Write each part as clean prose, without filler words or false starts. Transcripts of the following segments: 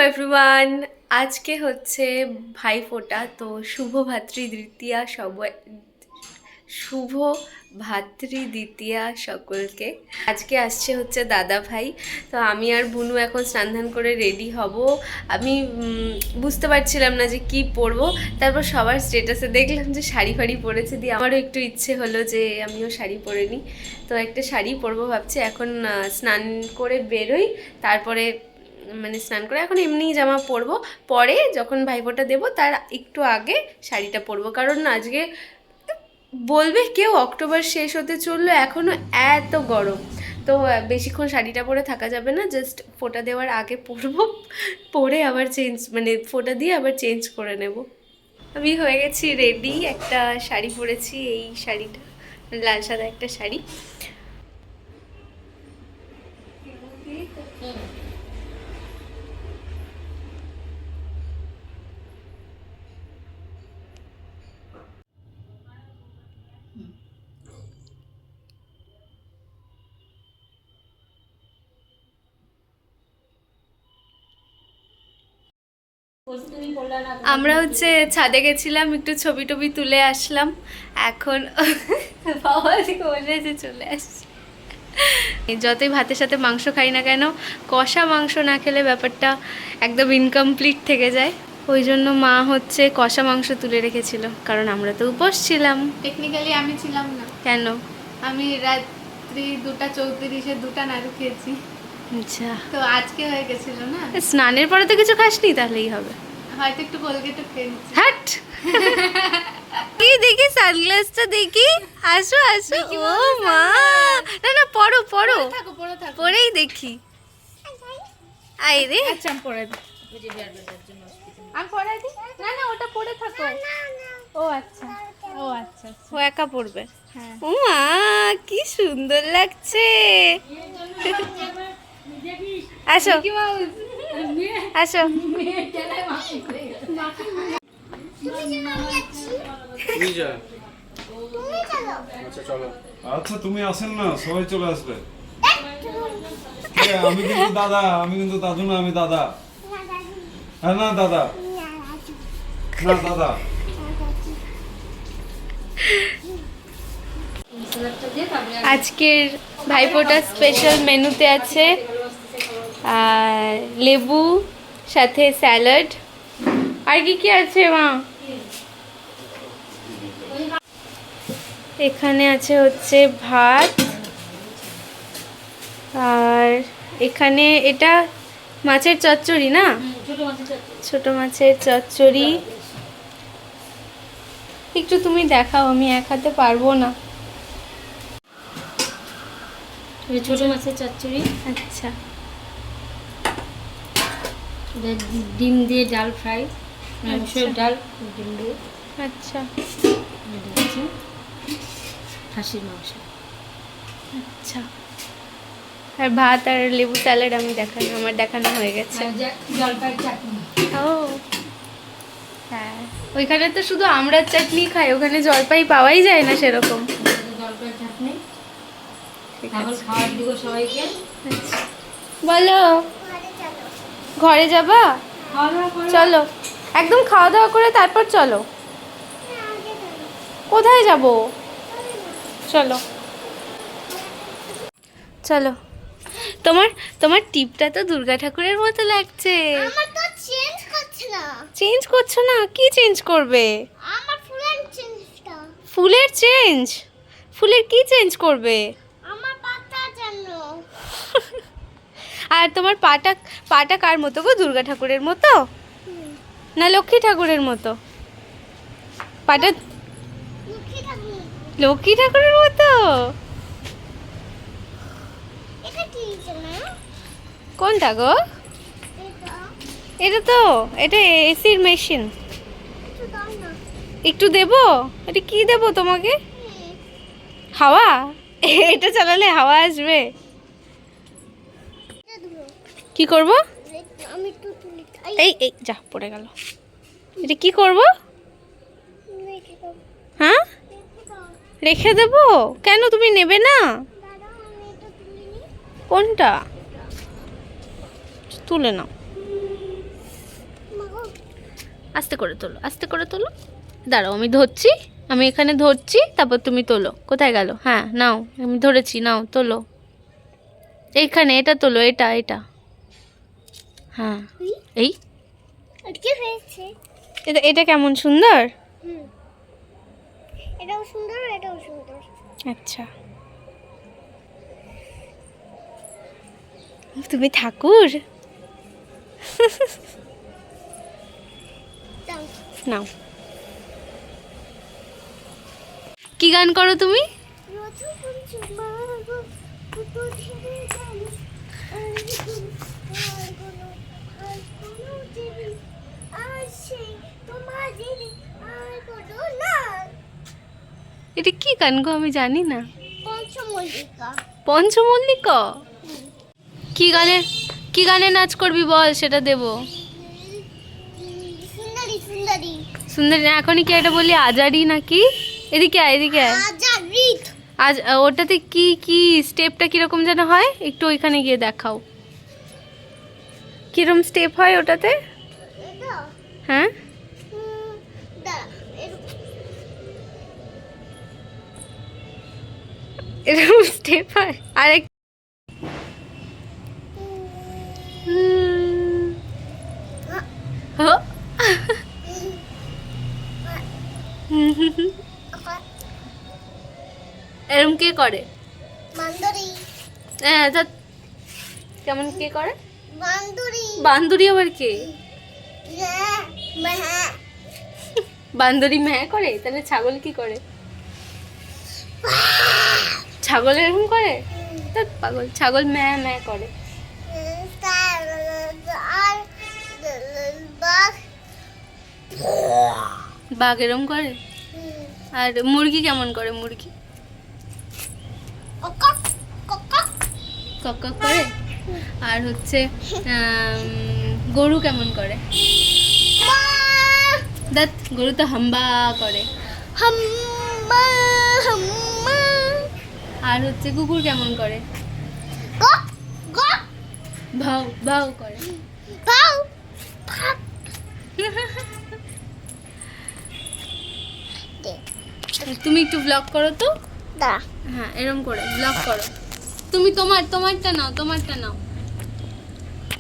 Everyone, আজকে হচ্ছে ভাইফোঁটা। তো শুভ ভাতৃদ্বিতীয়া শুভ ভাতৃদ্বিতীয়া সকলকে। আজকে আসছে হচ্ছে দাদা ভাই। তো আমি আর বুনু এখন স্নান ধান করে রেডি হব। আমি বুঝতে পারছিলাম না যে কি পরবো। তারপর সবার স্টেটাসে দেখলাম যে শাড়ি ফাড়ি পরেছে, দিয়ে আমারও একটু ইচ্ছে হলো যে আমিও শাড়ি পরে নিই। তো একটা শাড়ি পরবো ভাবছি। এখন স্নান করে বেরোই, তারপরে মানে স্নান করে এখন এমনিই জামা পরবো। পরে যখন ভাইফোঁটা দেবো তার একটু আগে শাড়িটা পরবো, কারণ আজকে বলবে কেউ অক্টোবর শেষ হতে চললো, এখনও এত গরম। তো বেশিক্ষণ শাড়িটা পরে থাকা যাবে না, জাস্ট ফোঁটা দেওয়ার আগে পরবো, পরে আবার মানে ফোঁটা দিয়ে আবার চেঞ্জ করে নেব। আমি হয়ে গেছি রেডি, একটা শাড়ি পরেছি, এই শাড়িটা লাল সাদা একটা শাড়ি। আমরা হচ্ছে ছাদে গেছিলাম, একটু ছবি টবি তুলে আসলাম। এখন বাবা দিকে বলে যে চলে আসছে। যতই ভাতের সাথে মাংস খাই না কেন, কষা মাংস না খেলে ব্যাপারটা একদম ইনকমপ্লিট থেকে যায়। ওই জন্য মা হচ্ছে কষা মাংস তুলে রেখেছিল, কারণ আমরা তো উপোস ছিলাম। টেকনিক্যালি আমি ছিলাম না। কেন? আমি রাত্রি 2:34-এ 2টা নাড়ু খেয়েছি। আচ্ছা, তো আজকে হয়ে গেছিল না। স্নানের পরে তো কিছু খাসনি, তাহলেই হবে। হয়তো একটু কোলগেটও খেয়ে নিচ্ছি। হাট কি দেখি, সানগ্লাসটা দেখি। আসো আসো। ও মা, না না, পড়ো পড়ো, থাকো পড়ে থাকো। পরেই দেখি। আই রে, আচ্ছা আমি পড়ে দিই। আমি পড়ে দিই। না না, ওটা পড়ে থাকো। ও আচ্ছা, ও আচ্ছা ও একা পড়বে। হ্যাঁ। ও মা, কি সুন্দর লাগছে। আসো আসো। আচ্ছা তুমি আসেন না, সবাই চলে আসবে। আমি কিন্তু দাদা, আমি কিন্তু দাদু না, আমি দাদা। হ্যাঁ না দাদা, না দাদা। আজকের ভাইফোঁটা স্পেশাল মেনুতে আছে লেবু, সাথে স্যালাড। আর কি কি আছে মা? এখানে আছে হচ্ছে ভাত, আর এখানে এটা মাছের চচ্চড়ি না, ছোট মাছের চচ্চড়ি। একটু তুমি দেখাও, আমি এক হাতে পারবো না। ছোট মাছের চচ্চড়ি, আচ্ছা, ডিম দিয়ে ডাল ফ্রাই, মসুর ডাল, ডিম দিয়ে, আচ্ছা খাসির মাংস। আচ্ছা। আর ভাত আর লেবু স্যালাড আমার দেখানো হয়ে গেছে। জলপাই চাটনি। ও হ্যাঁ, ওইখানে তো শুধু আমড়ার চাটনি খাই, ওখানে জলপাই পাওয়াই যায় না সেরকম। জলপাই চাটনি। ঠিক এখন আছে, খাবার দিব সবাইকে। আচ্ছা। বলো, ঘরে যাবা? খাওয়া দাওয়া করে চলো, একদম খাওয়া দাওয়া করে তারপর চলো। কোথায় যাব? চলো চলো। তোমার তোমার টিপটা তো দুর্গা ঠাকুরের মতো লাগছে। আমার তো চেঞ্জ করছে না। চেঞ্জ করছো না? কি চেঞ্জ করবে? আমার ফুলের চেঞ্জটা। ফুলের চেঞ্জ? ফুলের কি চেঞ্জ করবে? আমার পাতার জন্য। আর তোমার পাটা পাটা কার মতো গো? দুর্গা ঠাকুরের মতো না লক্ষ্মী ঠাকুরের মতো? পাটা লক্ষ্মী ঠাকুর। লক্ষ্মী ঠাকুরের মতো? এটা কি জানো? কোনটা গো? এটা এটা এসির মেশিন। একটু দাও না। একটু দেবো? এটা কি দেবো তোমাকে? হাওয়া? এটা চালালে হাওয়া আসবে? এটা ধরো। কি করব? আমি একটু তুলি। এই এই যা পড়ে গেল। এটা কি করব? রেখে দাও। হ্যাঁ, রেখে দাও। রেখে দেবো? কেন, তুমি নেবে না? দাদা আমি এটা তুলি নি। কোনটা? তুলে নাও। আস্তে করে তোলো, আস্তে করে তোলো। দাঁড়াও, আমি ধরছি, আমি এখানে ধরছি, তারপর তুমি তোলো। কোথায় গেল? হ্যাঁ নাও, আমি ধরেছি, নাও তোলো। এইখানে এটা তোলো, এটা এটা। হ্যাঁ এই আটকে ফেলছে। এটা এটা কেমন সুন্দর। হুম, এটাও সুন্দর, এটাও সুন্দর। আচ্ছা, তুমি ঠাকুর। দাও। নাও। কি গান করো তুমি? রথপঞ্চমা গো, পুতো ছেড়ে গেল, আর কোনো দেবী, আর সেই তোমাদেরই আর কোনো না। এটা কি গান গো? আমি জানি না। পঞ্চমল্লিকা। পঞ্চমল্লিকা? কি গানে নাচ করবি বল, সেটা দেবো। সুন্দরী সুন্দরী। সুন্দর না, এখনই কি এটা বললি আজারি নাকি? এদিকে আয়, এদিকে আয়। আজারিত। আজ ওটাতে কি কি স্টেপটা কিরকম যেন হয়, একটু ওইখানে গিয়ে দেখাও। কিরম স্টেপ হয় ওটাতে? এটা হ্যাঁ দাঁড়া, এরকম। এরকম স্টেপ হয়। আরেক হো। এরম কে করে? বান্দরি হ্যাঁ তা কেমন কে করে? বান্দরি। বান্দরি আবার কে? হ্যাঁ, হ্যাঁ। বান্দরি ম্যাঁ করে? তাহলে ছাগল কি করে? ছাগল এরকম করে? তা পাগল, ছাগল ম্যাঁ ম্যাঁ করে। আর বাঘ। বাঘ এরম করে? আর মুরগি কেমন করে? মুরগি কক কক কক। কক কক করে। আর হচ্ছে গরু কেমন করে? দেখ, গরু তো হাম্বা করে। হাম্মা হাম্মা। আর হচ্ছে কুকুর কেমন করে? কক কক। ভাও ভাও করে। ভাও ভাও। তুমি একটু ব্লগ করো তো। দাঁড়া। হ্যাঁ এরম করে ব্লগ করো। তুমি তোমারটা নাও, তোমারটা নাও।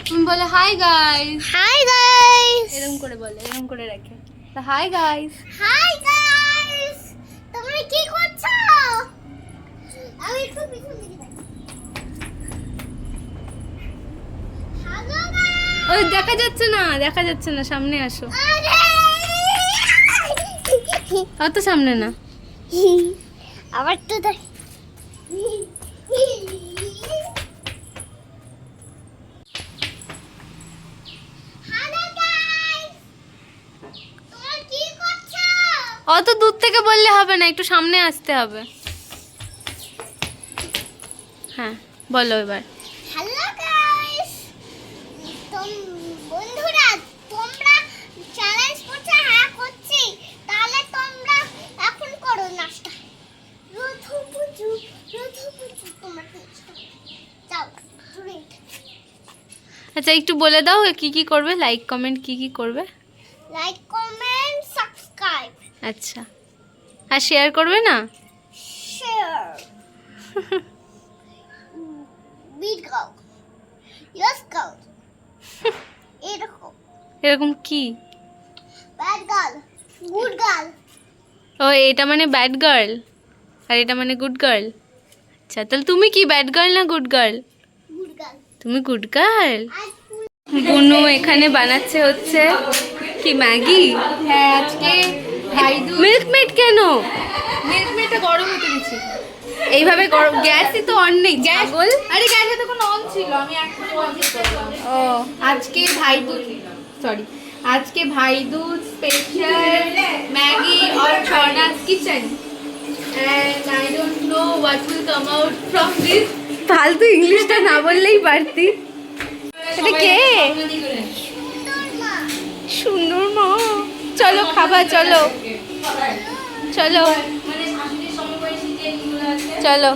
তুমি বলে হাই গাইস। Hi guys. এরম করে বলে, এরম করে রাখে। তা হাই গাইস। হাই গাইস, তোমরা কি করছো? আমি একটু পিছন দিকে যাই। Hello guys. ওই দেখা যাচ্ছে না, দেখা যাচ্ছে না, সামনে আসো। আরে অত সামনে না। আবার তো দেখ। হ্যালো গাইস, তোমরা কি করছো? অত দূর থেকে বললে হবে না, একটু সামনে আসতে হবে। হ্যাঁ বলো এবার। হ্যালো গাইস, বন্ধুরা তোমরা চ্যালেঞ্জ করছো? হ্যাঁ করছি। তাহলে তোমরা এখন করো নাচটা। রথপুজু তোমরা যাও দূরে। আচ্ছা একটু বলে দাও কি কি করবে, লাইক কমেন্ট কি কি করবে। Like comment subscribe. আচ্ছা, আর শেয়ার করবে না? শেয়ার। বিট গাও, ইয়েস গাও। এরকম এরকম কি? Bad girl, good girl. ও এটা মানে ব্যাড গার্ল, আর এটা মানে গুড গার্ল। আচ্ছা তাহলে তুমি কি, ব্যাড গার্ল না গুড গার্ল? Good girl. তুমি গুড গার্ল। আর বুনু এখানে বানাচ্ছে হচ্ছে কি ম্যাগি। হ্যাঁ আজকে ভাই দুধ। মিল্কমেড কেন? মিল্কমেডটা গরম হতে দিচ্ছি। এইভাবে গরম, গ্যাসই তো অন নেই ছাগল। আরে গ্যাসে তখন অন ছিল, আমি এখন বন্ধ করলাম। ও আজকে ভাই দুধ, সরি, আজকে ভাই দুধ স্পেশাল ম্যাগি और छोना's kitchen and I don't know what will come out from this. ফালতু ইংলিশটা না বললেই পারতি। এটা কে? সুন্দর মা। চলো খাবা, চলো চলো চলো।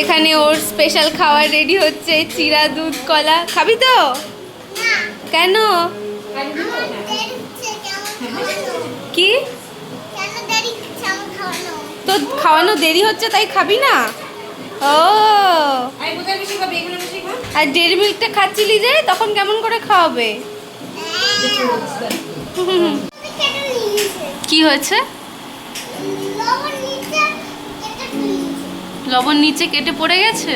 এখানে ওর স্পেশাল খাবার রেডি হচ্ছে, চিরা দুধ কলা। খাবি তো? কেন? আমার কি কেন দেরি হচ্ছে আমার খাওয়ানো? তো খাওয়ানো দেরি হচ্ছে তাই খাবি না? ও আর ডেয়ারি মিল্কটা খাচ্ছিলি যে, তখন কেমন করে খাওয়াবে? কেটে নিয়েছে। কি হয়েছে? লবণ নিচে কেটে নিয়েছে। লবণ নিচে কেটে পড়ে গেছে?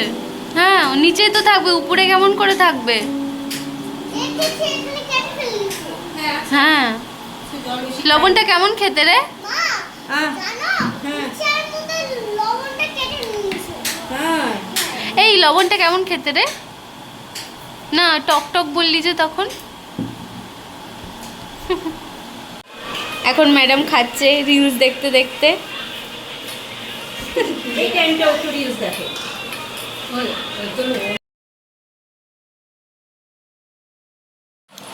হ্যাঁ, ও নিচেই তো থাকবে, উপরে কেমন করে থাকবে? দেখেছি এখানে কেটে ফেলেছে। হ্যাঁ, লবণটা কেমন খেতে রে? মা জানো নিচের মধ্যে লবণটা কেটে নিয়েছে। এই লবণটা কেমন খেতে রে? না, টক টক বললি যে তখন। এখন ম্যাডাম খাচ্ছে রিলস দেখতে দেখতে।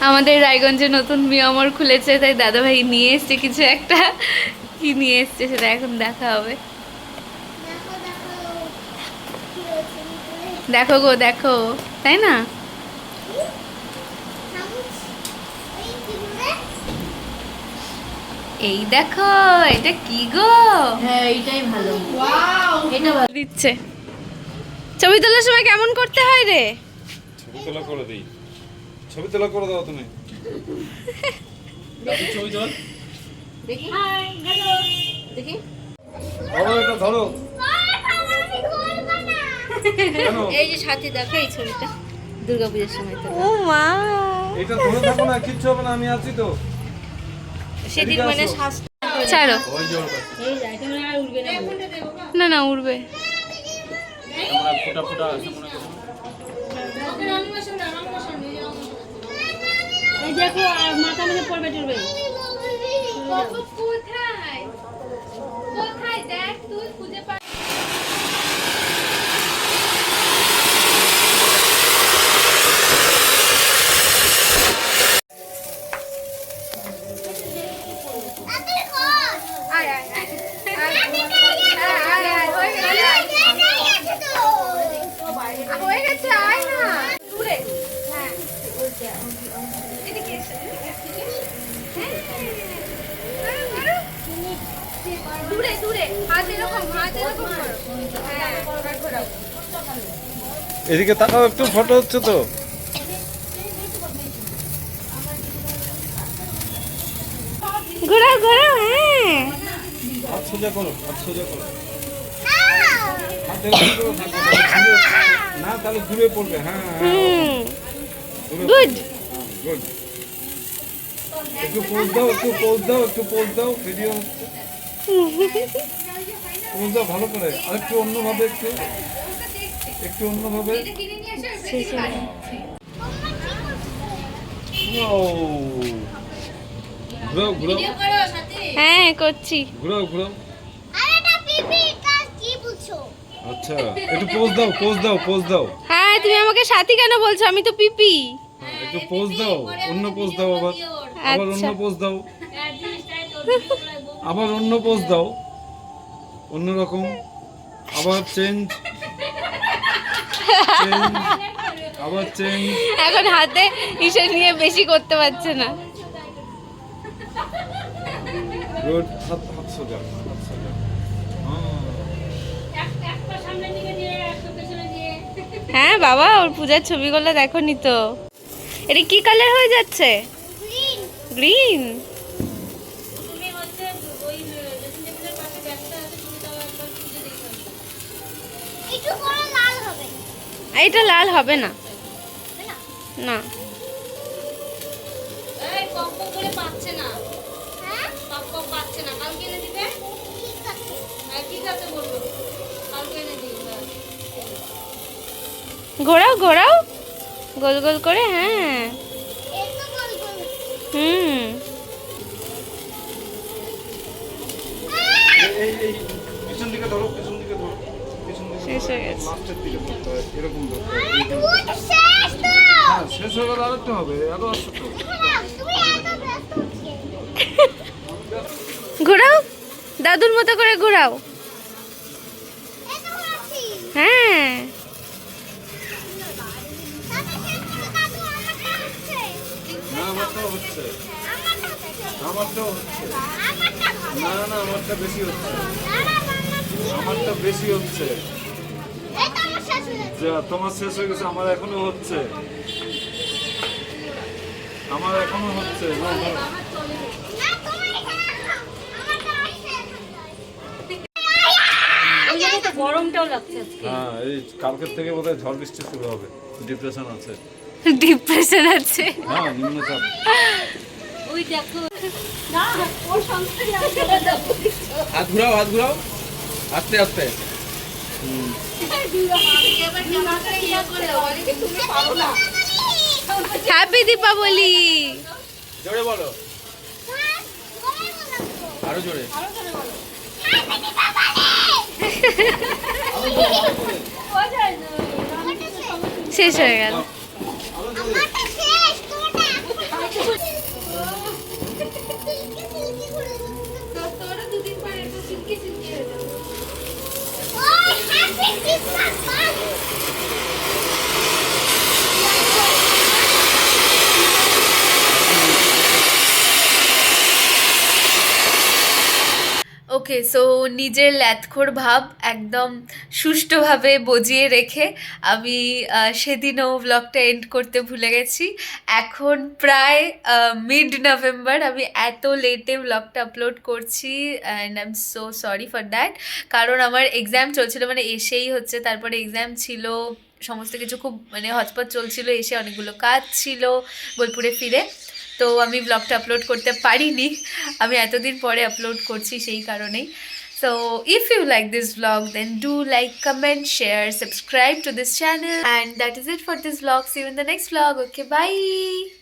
আমাদের রায়গঞ্জে নতুন মিয়ামর খুলেছে, তাই দাদাভাই নিয়ে এসছে কিছু একটা। কি নিয়ে এসছে সেটা এখন দেখা হবে। দেখো দেখো কি হয়েছে ভিতরে। দেখো গো দেখো, তাই না? চামচ এই কি বলে? এই দেখো, এটা কি গো? হ্যাঁ এইটাই ভালো। এটা ভালো। দিচ্ছে। ছবি তোলার সময় কেমন করতে হয় রে? ছবি তোলা করে দিই, ছবি তোলা করে দাও তুমি। ছবি তোল, দেখি দেখি ধরো এটা ধরো। আমি করব না। কেন? এই যে সাথে দেখো এই ছবিটা দুর্গাপূজার সময় তো ও মা, এটা ধরে থাকো না, কিচ্ছু হবে না, আমি আছি তো। সেদিন এদিকে মানে আসো। শ্বাস ছাড়ো। ওই যে ওর কাছে। এই যাইতে মানে আর উঠবে না। না না, উড়বে। আমরা ফোটা ফোটা আছে মনে করো। এই দেখো আর মাথা মধ্যে পড়বে টুরবে। কোথায় কোথায় দেখ, তুই খুঁজে পা। তাড়াতাড়ি কর। আয় আয় আয়। হয়ে গেছে, আয় না দূরে। হ্যাঁ, এদিকে এসো, হ্যাঁ। দূরে দূরে, হাত এরকম করো। হ্যাঁ, ঘোরাও। এদিকে তাকাও একটু, ফটো হচ্ছে তো। ঘোরাও ঘোরাও, হ্যাঁ। হাত সোজা করো, হাত সোজা করো। না। হাত এরকম করে থাকো, তাহলে ঘুরে- না তাহলে ঘুরে পড়বে। হ্যাঁ হুম, ঘুরে গুড। গুড। একটু পোজ দাও, একটু পোজ দাও, একটু পোজ দাও, ভিডিও হচ্ছে। পোজ দাও ভালো করে, আর একটু অন্যভাবে, একটু একটু অন্যভাবে। Wow! ঘুরাও ঘুরাও হ্যাঁ, করছি। ঘুরাও ঘুরাও। আরে এটা পিপি কাজ কি বুঝছো? আচ্ছা একটু পোজ দাও, পোজ দাও, পোজ দাও। হ্যাঁ, তুমি আমাকে সাথী কেন বলছো? আমি তো পিপি। হ্যাঁ, একটু পোজ দাও, অন্য পোজ দাও, আবার আবার অন্য আচ্ছা। পোজ দাও, আবার অন্য পোজ দাও, অন্যরকম, আবার চেঞ্জ, আবার চেঞ্জ। এখন হাতে ইসে নিয়ে বেশি করতে পারছে না। গুড। হাত হাত সোজা, হাত সোজা। হ্যাঁ বাবা, ওর পূজার ছবিগুলো দেখোনি তো? এটা কি কালার হয়ে যাচ্ছে? গ্রিন। গ্রিন। একটু করে লাল হবে। এটা লাল হবে না। হবে না? না, হ্যাঁ? ঠিক আছে। ঘোরাও ঘোরাও, গোল গোল করে। হ্যাঁ, এই তো গোল গোল। হুম। এই এই পিছন দিকে ধরো, পিছন দিকে ধরো, পিছন দিকে শেষ হয়ে গেছে। লাস্টের দিকে ধরতে হয়, এরকম ধরতে হয়। দুধ শেষ তো। হ্যাঁ শেষ হয়ে গেলে আরেকটা হবে, আরো আসছে তো। তুমি এত ব্যস্ত হচ্ছে। ঘোরাও, দাদুর মতো করে ঘোরাও। এই তো ঘোরাচ্ছি। হ্যাঁ, দাদু শেষ করো, দাদু আমারটা হচ্ছে। না আমারটাও হচ্ছে। আমারটা হচ্ছে। আমারটা হচ্ছে আমারটা হবে। না না আমারটা বেশি হচ্ছে দাঁড়া, মাম্মা, তুমি আমারটা বেশি হচ্ছে এই তো আমার শেষ হয়ে যাচ্ছে। যা তোমার শেষ হয়ে গেছে আমার এখনো হচ্ছে আমার এখনো হচ্ছে না না। না, তুমি এখানে রাখো। আমারটা আর শেষ হয়ে যায়। ওই জন্য তো গরমটাও লাগছে আজকে। হ্যাঁ এই কালকের থেকে বোধহয় ঝড় বৃষ্টি শুরু হবে ডিপ্রেশন আছে ডিপ্রেশন আছে। হ্যাঁ নিম্নচাপ ওই দেখো না ওর সংসারে আছে হাত ঘুরাও আস্তে আস্তে হ্যাপি দীপাবলি। জোরে বলো হ্যাঁ, বলাই বললাম তো। আরো জোরে Happy Diwali! শেষ হয়ে গেল। আমারটা শেষ, তোমারটা এখনো সিল্কি সিল্কি করে ও হ্যাপি ক্রিসমাস বাবু ওকে, সো নিজের ল্যাথখোর ভাব একদম সুষ্ঠুভাবে বজিয়ে রেখে আমি সেদিনও ব্লগটা এন্ড করতে ভুলে গেছি। এখন প্রায় মিড নভেম্বর, আমি এত লেটে ব্লগটা আপলোড করছি and I am so sorry for that. কারণ আমার এক্সাম চলছিল, মানে এসেই হচ্ছে, তারপরে এক্সাম ছিল, সমস্ত কিছু খুব মানে হটপট চলছিল, এসে অনেকগুলো কাজ ছিল বোলপুরে ফিরে, তো আমি ব্লগটা আপলোড করতে পারিনি। আমি এতদিন পরে আপলোড করছি সেই কারণেই। So if you like this vlog, then do like, comment, share, subscribe to this channel, and that is it for this vlog. See you in the next vlog. Okay, bye.